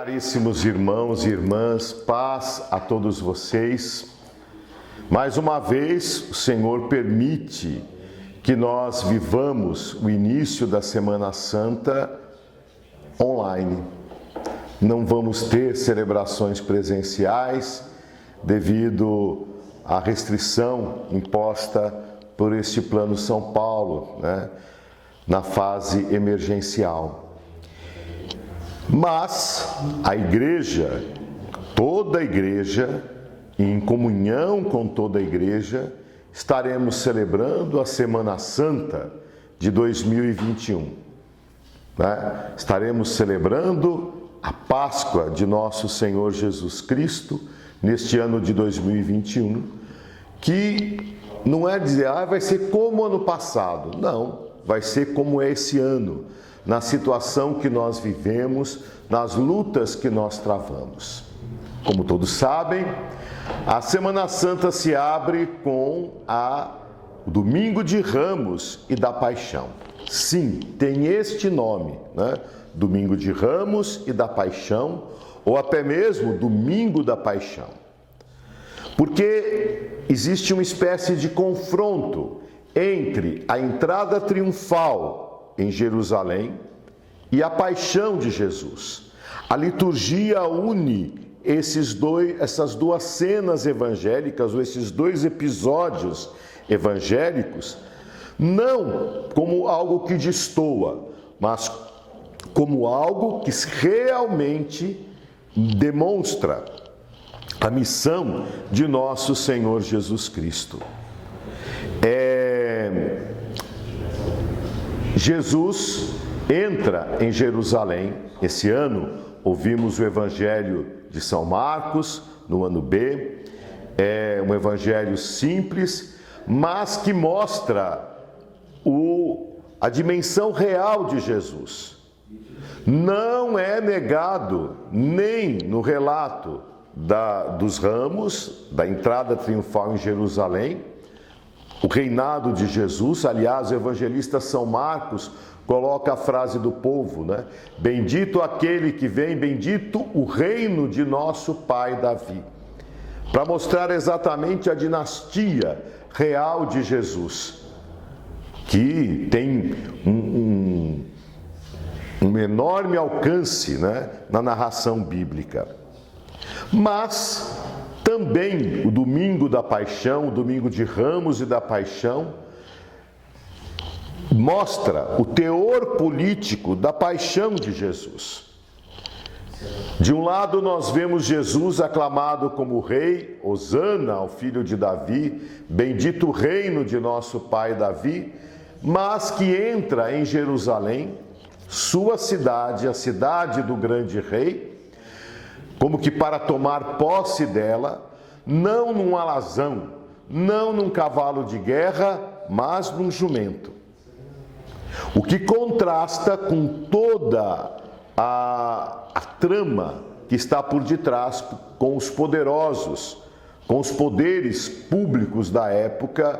Caríssimos irmãos e irmãs, paz a todos vocês. Mais uma vez, o Senhor permite que nós vivamos o início da Semana Santa online. Não vamos ter celebrações presenciais devido à restrição imposta por este Plano São Paulo, na fase emergencial. Mas a igreja, toda a igreja, em comunhão com toda a igreja, estaremos celebrando a Semana Santa de 2021. Estaremos celebrando a Páscoa de nosso Senhor Jesus Cristo neste ano de 2021, que não é dizer, vai ser como ano passado. Não, vai ser como é esse ano, na situação que nós vivemos, nas lutas que nós travamos. Como todos sabem, a Semana Santa se abre com o Domingo de Ramos e da Paixão. Sim, tem este nome, Domingo de Ramos e da Paixão, ou até mesmo Domingo da Paixão. Porque existe uma espécie de confronto entre a entrada triunfal em Jerusalém e a paixão de Jesus. A liturgia une essas duas cenas evangélicas, ou esses dois episódios evangélicos, não como algo que destoa, mas como algo que realmente demonstra a missão de nosso Senhor Jesus Cristo. Jesus entra em Jerusalém. Esse ano ouvimos o Evangelho de São Marcos, no ano B. É um evangelho simples, mas que mostra a dimensão real de Jesus. Não é negado nem no relato dos ramos, da entrada triunfal em Jerusalém, o reinado de Jesus. Aliás, o evangelista São Marcos coloca a frase do povo, Bendito aquele que vem, bendito o reino de nosso pai Davi. Para mostrar exatamente a dinastia real de Jesus, que tem um enorme alcance, na narração bíblica. Mas também o Domingo da Paixão, o Domingo de Ramos e da Paixão, mostra o teor político da paixão de Jesus. De um lado nós vemos Jesus aclamado como rei, Hosana ao filho de Davi, bendito o reino de nosso pai Davi, mas que entra em Jerusalém, sua cidade, a cidade do grande rei, como que para tomar posse dela, não num alazão, não num cavalo de guerra, mas num jumento. O que contrasta com toda a trama que está por detrás, com os poderosos, com os poderes públicos da época,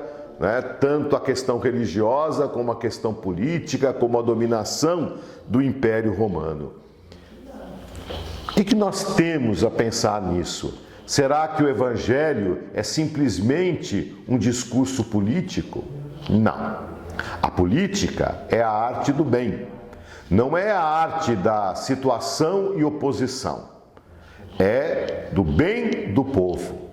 tanto a questão religiosa como a questão política, como a dominação do Império Romano. O que nós temos a pensar nisso? Será que o Evangelho é simplesmente um discurso político? Não. A política é a arte do bem. Não é a arte da situação e oposição. É do bem do povo.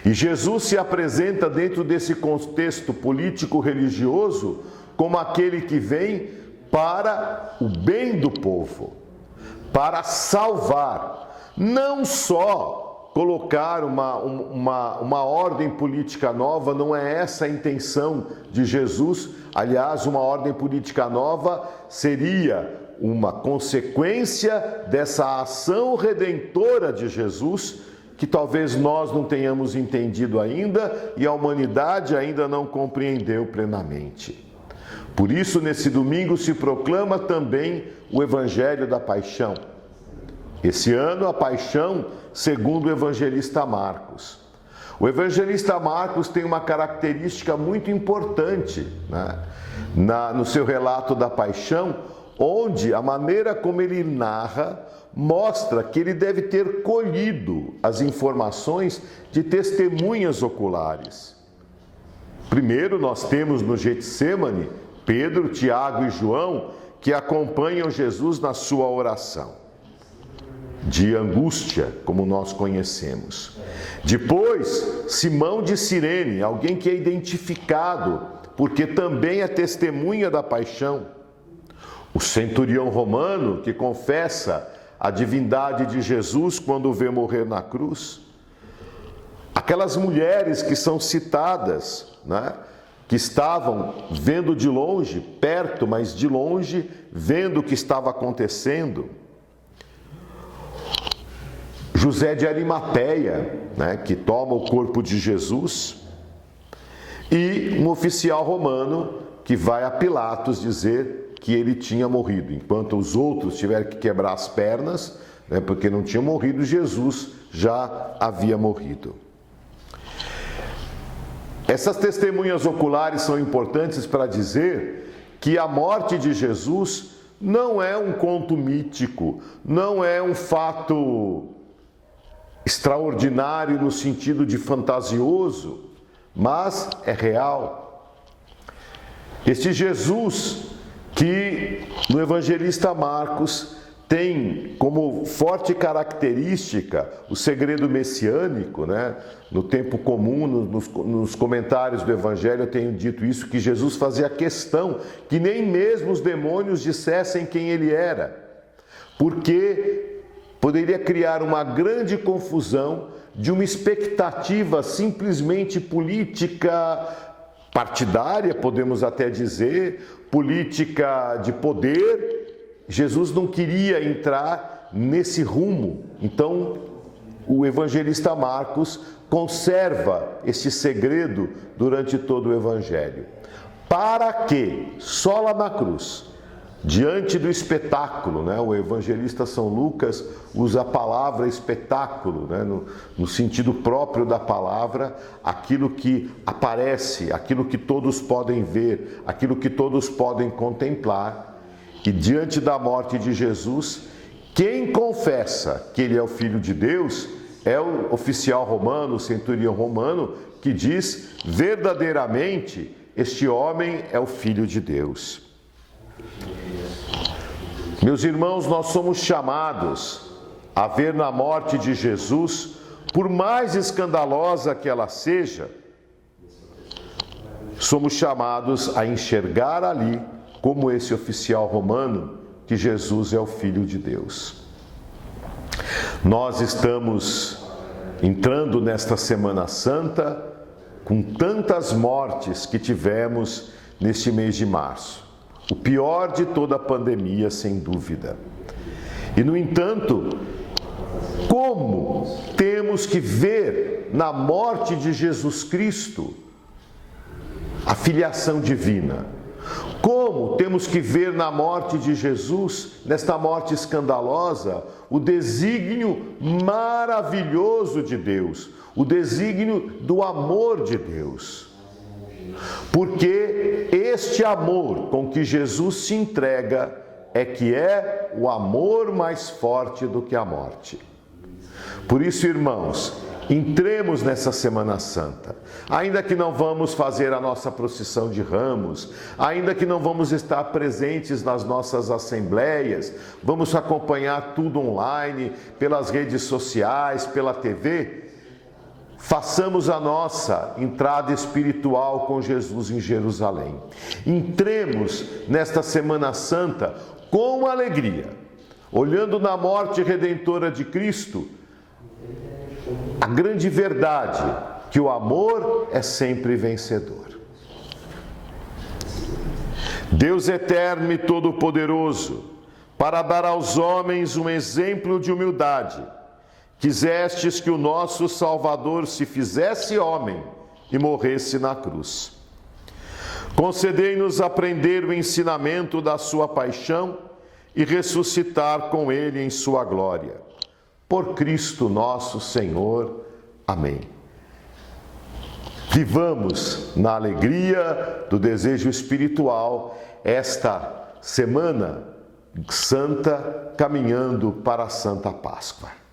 E Jesus se apresenta dentro desse contexto político-religioso como aquele que vem para o bem do povo, para salvar, não só colocar uma ordem política nova, não é essa a intenção de Jesus. Aliás, uma ordem política nova seria uma consequência dessa ação redentora de Jesus, que talvez nós não tenhamos entendido ainda e a humanidade ainda não compreendeu plenamente. Por isso, nesse domingo se proclama também o Evangelho da Paixão. Esse ano, a Paixão segundo o evangelista Marcos. O evangelista Marcos tem uma característica muito importante, no seu relato da Paixão, onde a maneira como ele narra mostra que ele deve ter colhido as informações de testemunhas oculares. Primeiro, nós temos no Getsêmani Pedro, Tiago e João, que acompanham Jesus na sua oração de angústia, como nós conhecemos. Depois, Simão de Cirene, alguém que é identificado, porque também é testemunha da paixão. O centurião romano, que confessa a divindade de Jesus quando o vê morrer na cruz. Aquelas mulheres que são citadas, né? Que estavam vendo de longe, perto, mas de longe, vendo o que estava acontecendo. José de Arimateia, né? Que toma o corpo de Jesus. E um oficial romano que vai a Pilatos dizer que ele tinha morrido, enquanto os outros tiveram que quebrar as pernas, né, porque não tinha morrido, Jesus já havia morrido. Essas testemunhas oculares são importantes para dizer que a morte de Jesus não é um conto mítico, não é um fato extraordinário no sentido de fantasioso, mas é real. Este Jesus que no evangelista Marcos tem como forte característica o segredo messiânico, né? No tempo comum, nos comentários do evangelho eu tenho dito isso, que Jesus fazia questão que nem mesmo os demônios dissessem quem ele era, porque poderia criar uma grande confusão de uma expectativa simplesmente política, partidária, podemos até dizer, política de poder. Jesus não queria entrar nesse rumo. Então, o evangelista Marcos conserva esse segredo durante todo o evangelho. Para que, só lá na cruz, diante do espetáculo, né? O evangelista São Lucas usa a palavra espetáculo, né? No sentido próprio da palavra, aquilo que aparece, aquilo que todos podem ver, aquilo que todos podem contemplar. E diante da morte de Jesus, quem confessa que ele é o Filho de Deus é o oficial romano, o centurião romano, que diz: verdadeiramente este homem é o Filho de Deus. Meus irmãos, nós somos chamados a ver na morte de Jesus, por mais escandalosa que ela seja, somos chamados a enxergar ali, como esse oficial romano, que Jesus é o Filho de Deus. Nós estamos entrando nesta Semana Santa com tantas mortes que tivemos neste mês de março. O pior de toda a pandemia, sem dúvida. E, no entanto, como temos que ver na morte de Jesus Cristo a filiação divina? Como temos que ver na morte de Jesus, nesta morte escandalosa, o desígnio maravilhoso de Deus, o desígnio do amor de Deus? Porque este amor com que Jesus se entrega é que é o amor mais forte do que a morte. Por isso, irmãos, entremos nessa Semana Santa. Ainda que não vamos fazer a nossa procissão de ramos, ainda que não vamos estar presentes nas nossas assembleias, vamos acompanhar tudo online, pelas redes sociais, pela TV, façamos a nossa entrada espiritual com Jesus em Jerusalém. Entremos nesta Semana Santa com alegria, olhando na morte redentora de Cristo, a grande verdade que o amor é sempre vencedor. Deus eterno e todo-poderoso, para dar aos homens um exemplo de humildade, quisestes que o nosso Salvador se fizesse homem e morresse na cruz. Concedei-nos aprender o ensinamento da sua paixão e ressuscitar com ele em sua glória. Por Cristo nosso Senhor. Amém. Vivamos na alegria do desejo espiritual esta semana santa, caminhando para a Santa Páscoa.